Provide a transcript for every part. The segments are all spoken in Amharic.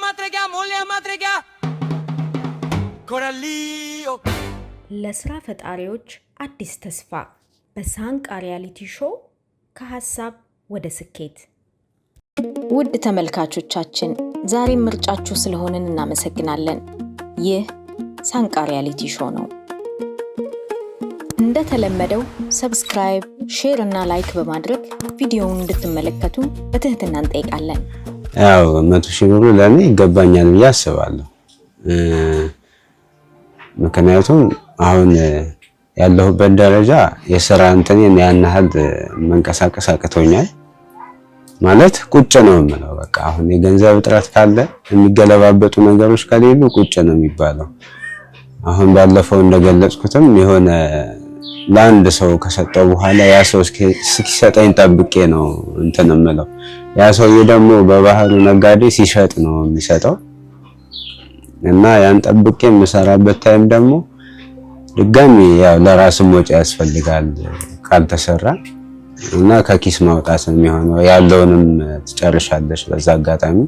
ማድረጊያ ኮራሊዮ ለስራ ፈጣሪዎች አዲስ ተስፋ በሳንቃ ሪያሊቲ ሾው ከሐሳብ ወደ ስኬት። ውድ ተመልካቾቻችን ዛሬም ምርጫችሁ ስለሆነን እናመሰግናለን። ይህ ሳንቃ ሪያሊቲ ሾው ነው። እንደተለመደው ሰብስክራይብ፣ ሼር እና ላይክ በማድረግ ቪዲዮውን እንድትመለከቱ በትህትና እንጠይቃለን። ያው 100,000 ብሩ ለኔ ይገባኛል ብዬ አስባለሁ። ምክንያቱም አሁን ያለሁበት ደረጃ የሥራ እንትኔን ያን ያህል መንቀሳቀስ አቅቶኛል። ማለት ቁጭ ነው የምለው። በቃ አሁን የገንዘብ እጥረት ካለ የሚገለባበጡ ነገሮች ከሌሉ ቁጭ ነው የሚባለው። አሁን ባለፈው እንደገለጽኩትም የሆነ ለአንድ ሰው ከሰጠው በኋላ ያ ሰው እስኪሰጠኝ ጠብቄ ነው እንትን የምለው። ያ ሰውዬ ደግሞ በባህሩ ነጋዴ ሲሸጥ ነው የሚሰጠው እና ያን ጠብቄ የምሰራበት ታይም ደግሞ ድጋሚ ያው ለራስም ወጪ ያስፈልጋል ካልተሰራ እና ከኪስ ማውጣት ነው የሚሆነው። ያለውንም ትጨርሻለሽ በዛ አጋጣሚ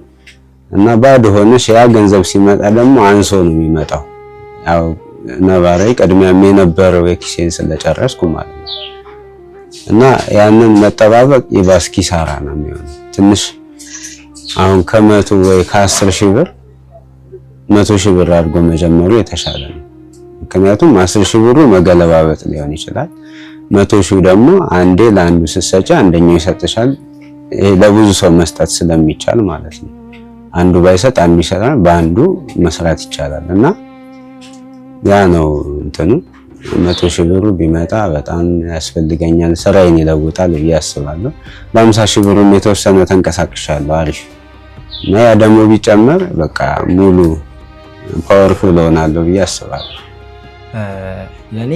እና ባዶ ሆነሽ ያ ገንዘብ ሲመጣ ደግሞ አንሶ ነው የሚመጣው። ያው ነባራዊ ቀድሚያም የነበረው የኪሴን ስለጨረስኩ ማለት ነው እና ያንን መጠባበቅ ይባስ ኪሳራ ነው የሚሆነው። ትንሽ አሁን ከመቶ ወይ ከ10,000 ብር 100,000 ብር አድርጎ መጀመሩ የተሻለ ነው። ምክንያቱም 10,000 ብሩ መገለባበጥ ሊሆን ይችላል። 100,000 ደግሞ አንዴ ለአንዱ ስትሰጪ አንደኛው ይሰጥሻል። ይሄ ለብዙ ሰው መስጠት ስለሚቻል ማለት ነው። አንዱ ባይሰጥ አንዱ ይሰጣል፣ በአንዱ መስራት ይቻላል እና ያ ነው እንትኑ። 100,000 ብሩ ቢመጣ በጣም ያስፈልገኛል፣ ስራዬን ይለውጣል ብዬ አስባለሁ። በ50,000 ብሩም የተወሰነ ተንቀሳቅሻለሁ አሪፍ እና ያ ደግሞ ቢጨመር በቃ ሙሉ ፓወርፉል ሆናለሁ ብዬ አስባለሁ። ለኔ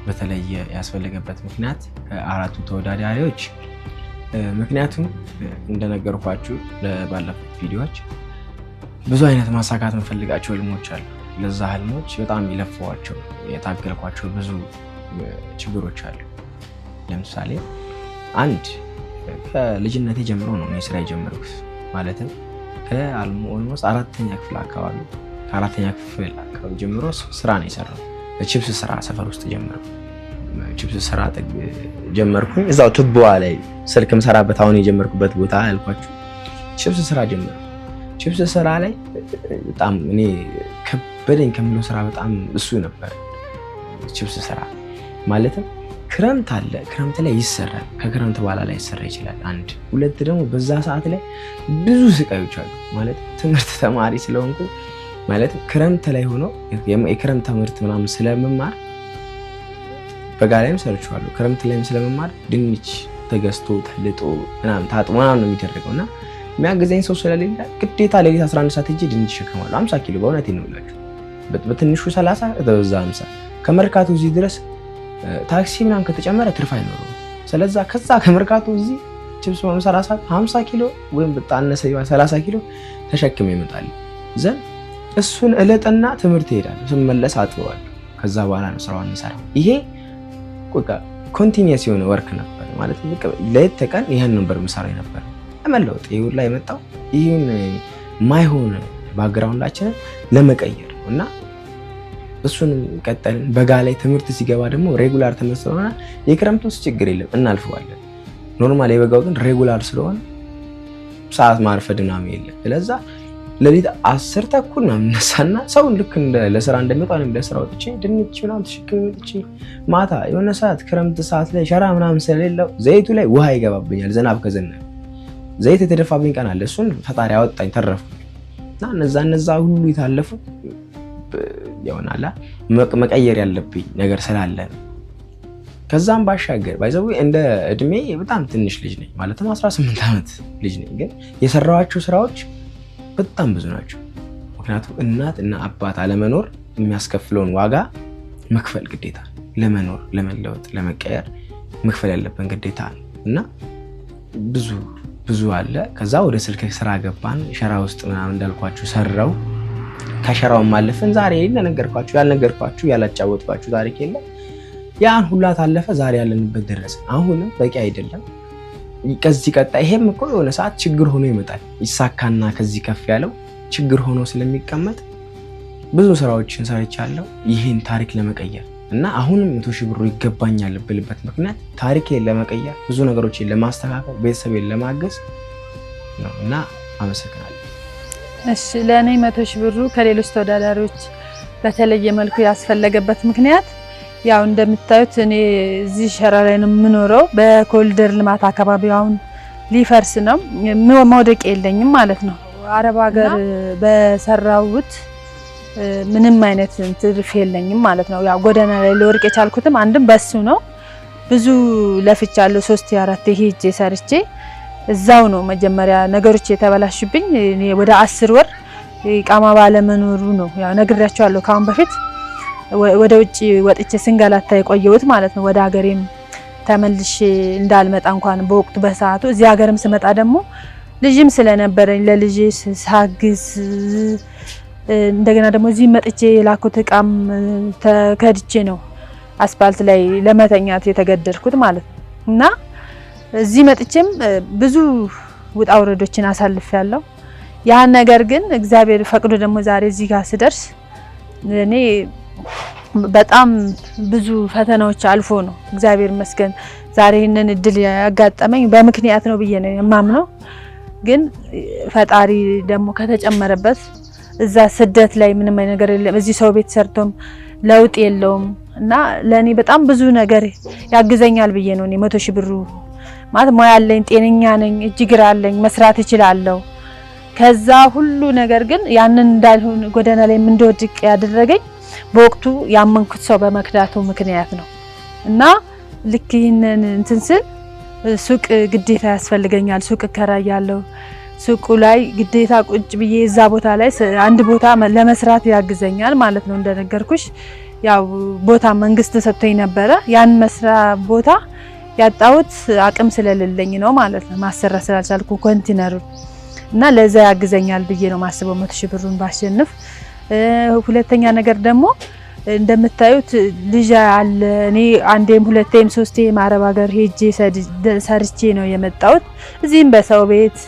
በተለይ ያስፈልገበት ምክንያት አራቱ ተወዳዳሪዎች ምክንያቱም እንደነገርኳችሁ ባለፉት ቪዲዮዎች ብዙ አይነት ማሳካት መፈልጋቸው ህልሞች አሉ። ለዛ ህልሞች በጣም ይለፈዋቸው የታገልኳቸው ብዙ ችግሮች አሉ። ለምሳሌ አንድ ከልጅነቴ ጀምሮ ነው ስራ የጀመርኩት። ማለትም ከኦልሞስት አራተኛ ክፍል አካባቢ ጀምሮ ስራ ነው የሰራው። ቺፕስ ስራ ሰፈር ውስጥ ቺፕስ ስራ ጀመርኩኝ። እዛው ቱቦዋ ላይ ስልክ ምሰራበት አሁን የጀመርኩበት ቦታ ያልኳችሁ ቺፕስ ስራ ጀመርኩ። ቺፕስ ስራ ላይ በጣም እኔ ከበደኝ ከምለው ስራ በጣም እሱ ነበር። ቺፕስ ስራ ማለትም ክረምት አለ፣ ክረምት ላይ ይሰራል፣ ከክረምት በኋላ ላይ ይሰራ ይችላል። አንድ ሁለት ደግሞ በዛ ሰዓት ላይ ብዙ ስቃዮች አሉ። ማለት ትምህርት ተማሪ ስለሆንኩ ማለት ክረምት ላይ ሆኖ የክረምት ትምህርት ምናምን ስለመማር በጋ ላይም ሰርቻለሁ። ክረምት ላይም ስለመማር ድንች ተገዝቶ ተልጦ ምናምን ታጥቦ ምናምን ነው የሚደረገውና የሚያገዘኝ ሰው ስለሌለ ግዴታ ሌሊት 11 ሰዓት ሄጄ ድንች እሸከማለሁ። 50 ኪሎ በእውነቴን ነው የምላችሁ። በትንሹ 30 በዛ 50 ከመርካቶ እዚህ ድረስ ታክሲ ምናምን ከተጨመረ ትርፍ አይኖርም። ስለዛ ከዛ ከመርካቶ እዚህ ቺፕስ በመሰራ ሰዓት 50 ኪሎ ወይም በጣነሰ 30 ኪሎ ተሸክሜ እመጣለሁ። ዘን እሱን እለጥና ትምህርት እሄዳለሁ። ስመለስ አጥበዋለሁ። ከዛ በኋላ ነው ስራውን የምሰራው። ይሄ ቆቃ ኮንቲኒየስ የሆነ ወርክ ነበር ማለት ነው። ለየት ተቀን ይሄን ነበር የምሰራው ነበር። ለመለወጥ ይሁን ላይ መጣው ይሄን ማይሆን ባክግራውንዳችንን ለመቀየር እና እሱን ቀጠልን። በጋ ላይ ትምህርት ሲገባ ደግሞ ሬጉላር ትምህርት ስለሆነ የክረምቱ ችግር የለም እናልፈዋለን። ኖርማል የበጋው ግን ሬጉላር ስለሆነ ሰዓት ማርፈድ ምናምን የለም። ስለዛ ለሊት 10 ተኩል ምናምን ነሳና ሰው ልክ እንደ ለስራ እንደሚወጣ ነው ለስራ ወጥቼ ድንች ምናምን ተሸክሜ ወጥቼ ማታ የሆነ ሰዓት ክረምት ሰዓት ላይ ሸራ ምናምን ስለሌለው ዘይቱ ላይ ውሃ ይገባብኛል። ዝናብ ከዘነበ ዘይት የተደፋብኝ ቀን አለ። እሱን ፈጣሪ አወጣኝ ተረፍኩ እና እነዛ ሁሉ የታለፉት ይሆናል መቀየር ያለብኝ ነገር ስላለ ነው። ከዛም ባሻገር ባይዘው እንደ እድሜ በጣም ትንሽ ልጅ ነኝ። ማለትም 18 ዓመት ልጅ ነኝ። ግን የሰራኋቸው ስራዎች በጣም ብዙ ናቸው። ምክንያቱም እናት እና አባት አለመኖር የሚያስከፍለውን ዋጋ መክፈል ግዴታ፣ ለመኖር ለመለወጥ ለመቀየር መክፈል ያለብን ግዴታ ነው እና ብዙ አለ። ከዛ ወደ ስልክ ስራ ገባን። ሸራ ውስጥ ምናምን እንዳልኳችሁ ሰራው። ከሸራው ማለፈን ዛሬ ያልነገርኳችሁ ያላጫወትኳችሁ ታሪክ የለም። ያን ሁላ ታለፈ። ዛሬ ያለንበት ደረሰ። አሁንም በቂ አይደለም። ከዚህ ቀጣይ ይሄም እኮ የሆነ ሰዓት ችግር ሆኖ ይመጣል። ይሳካና ከዚህ ከፍ ያለው ችግር ሆኖ ስለሚቀመጥ ብዙ ስራዎችን ሰርቻለሁ ይሄን ታሪክ ለመቀየር እና አሁንም 100,000 ብሩ ይገባኛል ብልበት ምክንያት ታሪኬን ለመቀየር ብዙ ነገሮችን ለማስተካከል ቤተሰቤን ለማገዝ ነውና አመሰግናለሁ። እሺ ለኔ 100,000 ብሩ ከሌሎች ተወዳዳሪዎች በተለየ መልኩ ያስፈለገበት ምክንያት ያው እንደምታዩት እኔ እዚህ ሸራ ላይ ነው የምኖረው። በኮሪደር ልማት አካባቢ አሁን ሊፈርስ ነው። መውደቅ የለኝም ማለት ነው። አረብ ሀገር በሰራውት ምንም አይነት ትርፍ የለኝም ማለት ነው። ያው ጎዳና ላይ ለወርቅ የቻልኩትም አንድም በሱ ነው። ብዙ ለፍቻለሁ 3-4 ሄጄ ሰርቼ እዛው ነው መጀመሪያ ነገሮች የተበላሹብኝ። እኔ ወደ 10 ወር ኢቃማ ባለመኖሩ ነው ያው ነግሬያቸዋለሁ ካሁን በፊት ወደ ውጪ ወጥቼ ስንገላታ የቆየሁት ማለት ነው። ወደ ሀገሬም ተመልሼ እንዳልመጣ እንኳን በወቅቱ በሰዓቱ እዚህ ሀገርም ስመጣ ደግሞ ልጅም ስለነበረኝ ለልጄ ሳግዝ እንደገና ደግሞ እዚህ መጥቼ የላኩት እቃም ተከድቼ ነው አስፋልት ላይ ለመተኛት የተገደድኩት ማለት ነው። እና እዚህ መጥቼም ብዙ ውጣ ውረዶችን አሳልፌያለሁ። ያን ነገር ግን እግዚአብሔር ፈቅዶ ደግሞ ዛሬ እዚህ ጋር ስደርስ እኔ በጣም ብዙ ፈተናዎች አልፎ ነው እግዚአብሔር ይመስገን ዛሬ ይሄንን እድል ያጋጠመኝ በምክንያት ነው ብዬ ነው የማምነው። ግን ፈጣሪ ደግሞ ከተጨመረበት እዛ ስደት ላይ ምንም ነገር የለም። እዚህ ሰው ቤት ሰርቶም ለውጥ የለውም እና ለኔ በጣም ብዙ ነገር ያግዘኛል ብዬ ነው እኔ 100,000 ብሩ ማለት ሙያ አለኝ፣ ጤነኛ ነኝ፣ እጅግር አለኝ፣ መስራት እችላለሁ። ከዛ ሁሉ ነገር ግን ያንን እንዳልሆን ጎዳና ላይ እንደወድቅ ያደረገኝ በወቅቱ ያመንኩት ሰው በመክዳቱ ምክንያት ነው። እና ልክ ይሄንን እንትን ስል ሱቅ ግዴታ ያስፈልገኛል። ሱቅ እከራያለሁ። ሱቁ ላይ ግዴታ ቁጭ ብዬ እዛ ቦታ ላይ አንድ ቦታ ለመስራት ያግዘኛል ማለት ነው። እንደነገርኩሽ ያው ቦታ መንግስት ሰጥቶኝ ነበረ። ያን መስራ ቦታ ያጣሁት አቅም ስለሌለኝ ነው ማለት ነው። ማሰራት ስላልቻልኩ ኮንቲነሩ እና ለዛ ያግዘኛል ብዬ ነው ማስበው 100,000 ብሩን ባሸንፍ። ሁለተኛ ነገር ደግሞ እንደምታዩት ልጅ አለ። እኔ አንዴም ሁለቴም ሶስቴም አረብ ሀገር ሄጄ ሰርቼ ነው የመጣሁት። እዚህም በሰው ቤት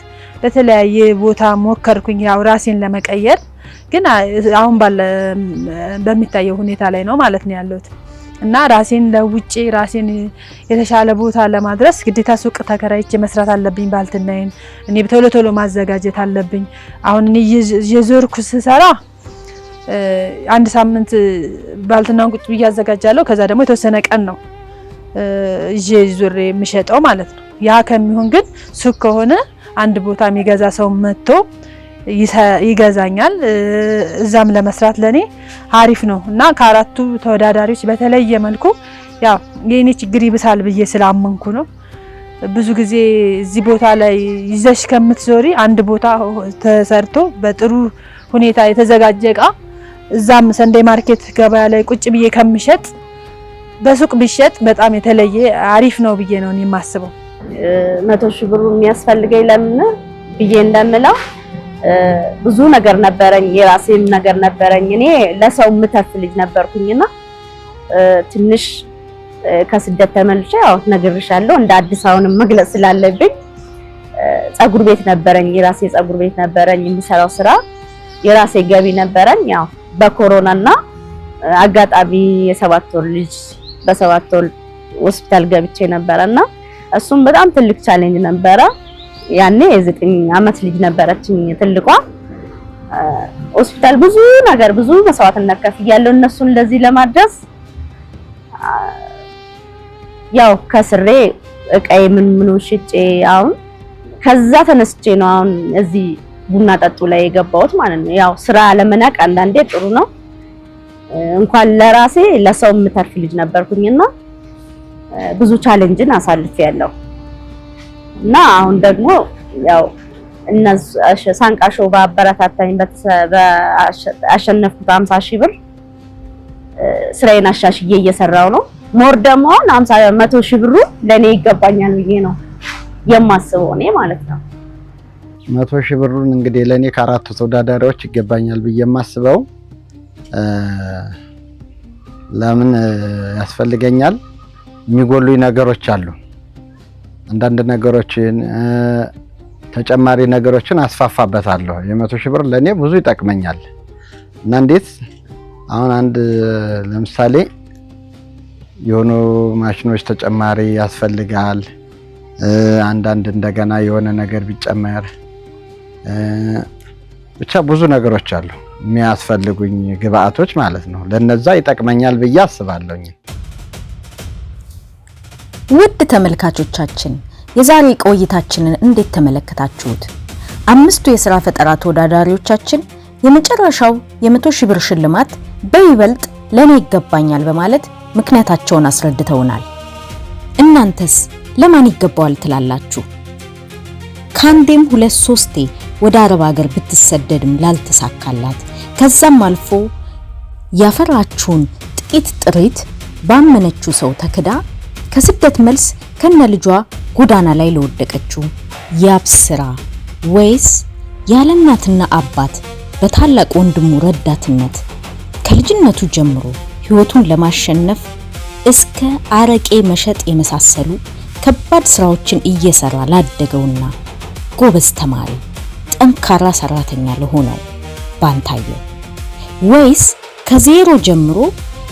በተለያየ ቦታ ሞከርኩኝ ያው ራሴን ለመቀየር ግን አሁን በሚታየው ሁኔታ ላይ ነው ማለት ነው ያለሁት። እና ራሴን ለውጪ ራሴን የተሻለ ቦታ ለማድረስ ግዴታ ሱቅ ተከራይቼ መስራት አለብኝ። ባልትናዬን እኔ በቶሎ ቶሎ ማዘጋጀት አለብኝ። አሁን እኔ የዞርኩ ስሰራ አንድ ሳምንት ባልትናን ቁጭ ብዬ አዘጋጃለሁ። ከዛ ደግሞ የተወሰነ ቀን ነው ዞሬ የምሸጠው ማለት ነው። ያ ከሚሆን ግን ሱቅ ከሆነ አንድ ቦታ የሚገዛ ሰው መጥቶ ይገዛኛል። እዛም ለመስራት ለኔ አሪፍ ነው እና ከአራቱ ተወዳዳሪዎች በተለየ መልኩ ያው የኔ ችግር ይብሳል ብዬ ስላመንኩ ነው። ብዙ ጊዜ እዚህ ቦታ ላይ ይዘሽ ከምትዞሪ አንድ ቦታ ተሰርቶ በጥሩ ሁኔታ የተዘጋጀ እቃ እዛም ሰንደይ ማርኬት ገበያ ላይ ቁጭ ብዬ ከምሸጥ በሱቅ ቢሸጥ በጣም የተለየ አሪፍ ነው ብዬ ነው የማስበው። 100,000 ብሩ የሚያስፈልገኝ ለምን ብዬ እንደምለው ብዙ ነገር ነበረኝ፣ የራሴም ነገር ነበረኝ። እኔ ለሰው ምተፍ ልጅ ነበርኩኝና ትንሽ ከስደት ተመልሼ ያው ነግሬሻለሁ እንደ አዲስ አሁንም መግለጽ ስላለብኝ ጸጉር ቤት ነበረኝ፣ የራሴ ጸጉር ቤት ነበረኝ። የምሰራው ስራ የራሴ ገቢ ነበረኝ። ያው በኮሮናና አጋጣሚ የ7 ወር ልጅ በ7 ወር ሆስፒታል ገብቼ ነበርና እሱም በጣም ትልቅ ቻሌንጅ ነበረ። ያኔ የ9 ዓመት ልጅ ነበረችኝ ትልቋ። ሆስፒታል ብዙ ነገር ብዙ መስዋዕትነት ከፍያለሁ እነሱን እንደዚህ ለማድረስ። ያው ከስሬ እቃዬ ምን ሽጬ አሁን ከዛ ተነስቼ ነው አሁን እዚህ ቡና ጠጡ ላይ የገባሁት ማለት ነው። ያው ስራ ለመናቅ አንዳንዴ ጥሩ ነው። እንኳን ለራሴ ለሰው የምተርፍ ልጅ ነበርኩኝና ብዙ ቻሌንጅን አሳልፌያለሁ። እና አሁን ደግሞ ያው እነሱ ሳንቃሾ ባበረታታኝ በአሸነፍኩት 50,000 ብር ስራዬን አሻሽዬ እየሰራው ነው። ሞር ደግሞ 100,000 ብሩ ለኔ ይገባኛል ብዬ ነው የማስበው እኔ ማለት ነው። 100,000 ብሩን እንግዲህ ለኔ ከአራቱ ተወዳዳሪዎች ይገባኛል ብዬ የማስበው ለምን ያስፈልገኛል? የሚጎሉኝ ነገሮች አሉ። አንዳንድ ነገሮችን ተጨማሪ ነገሮችን አስፋፋበታለሁ። የ100 ሺህ ብር ለኔ ብዙ ይጠቅመኛል እና እንዴት አሁን አንድ ለምሳሌ የሆኑ ማሽኖች ተጨማሪ ያስፈልጋል። አንዳንድ እንደገና የሆነ ነገር ቢጨመር ብቻ ብዙ ነገሮች አሉ የሚያስፈልጉኝ ግብአቶች ማለት ነው። ለነዛ ይጠቅመኛል ብዬ አስባለሁኝ። ውድ ተመልካቾቻችን የዛሬ ቆይታችንን እንዴት ተመለከታችሁት? 5ቱ የሥራ ፈጠራ ተወዳዳሪዎቻችን የመጨረሻው የ100 ሺህ ብር ሽልማት በይበልጥ ለኔ ይገባኛል በማለት ምክንያታቸውን አስረድተውናል። እናንተስ ለማን ይገባዋል ትላላችሁ? ካንዴም 2-3ቴ ወደ አረብ ሀገር ብትሰደድም ላልተሳካላት ከዛም አልፎ ያፈራችሁን ጥቂት ጥሪት ባመነችው ሰው ተክዳ ከስደት መልስ ከነ ልጇ ጎዳና ላይ ለወደቀችው ያብስራ ወይስ ያለ እናትና አባት በታላቅ ወንድሙ ረዳትነት ከልጅነቱ ጀምሮ ህይወቱን ለማሸነፍ እስከ አረቄ መሸጥ የመሳሰሉ ከባድ ስራዎችን እየሰራ ላደገውና ጎበዝ ተማሪ ጠንካራ ሰራተኛ ለሆነው ባንታየው ወይስ ከዜሮ ጀምሮ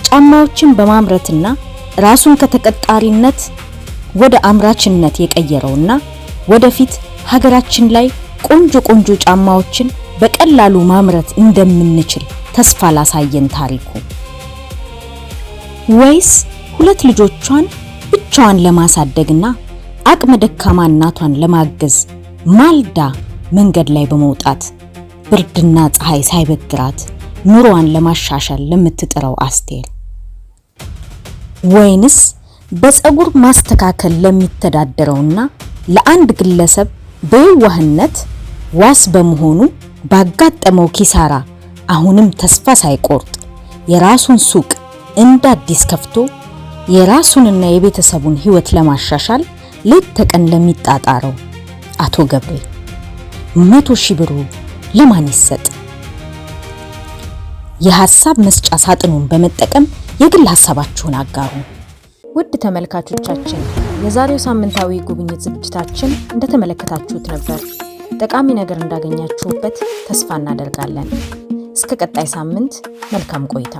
ጫማዎችን በማምረትና ራሱን ከተቀጣሪነት ወደ አምራችነት የቀየረውና ወደፊት ሀገራችን ላይ ቆንጆ ጫማዎችን በቀላሉ ማምረት እንደምንችል ተስፋ ላሳየን ታሪኩ? ወይስ ሁለት ልጆቿን ብቻዋን ለማሳደግና አቅመ ደካማ እናቷን ለማገዝ ማልዳ መንገድ ላይ በመውጣት ብርድና ፀሐይ ሳይበግራት ኑሮዋን ለማሻሻል ለምትጥረው አስቴር? ወይንስ በፀጉር ማስተካከል ለሚተዳደረውና ለአንድ ግለሰብ በየዋህነት ዋስ በመሆኑ ባጋጠመው ኪሳራ አሁንም ተስፋ ሳይቆርጥ የራሱን ሱቅ እንደ አዲስ ከፍቶ የራሱንና የቤተሰቡን ህይወት ለማሻሻል ሌት ተቀን ለሚጣጣረው አቶ ገብሬ 100 ሺህ ብሩ ለማን ይሰጥ? የሐሳብ መስጫ ሳጥኑን በመጠቀም የግል ሐሳባችሁን አጋሩ። ውድ ተመልካቾቻችን የዛሬው ሳምንታዊ ጉብኝት ዝግጅታችን እንደተመለከታችሁት ነበር። ጠቃሚ ነገር እንዳገኛችሁበት ተስፋ እናደርጋለን። እስከ ቀጣይ ሳምንት መልካም ቆይታ።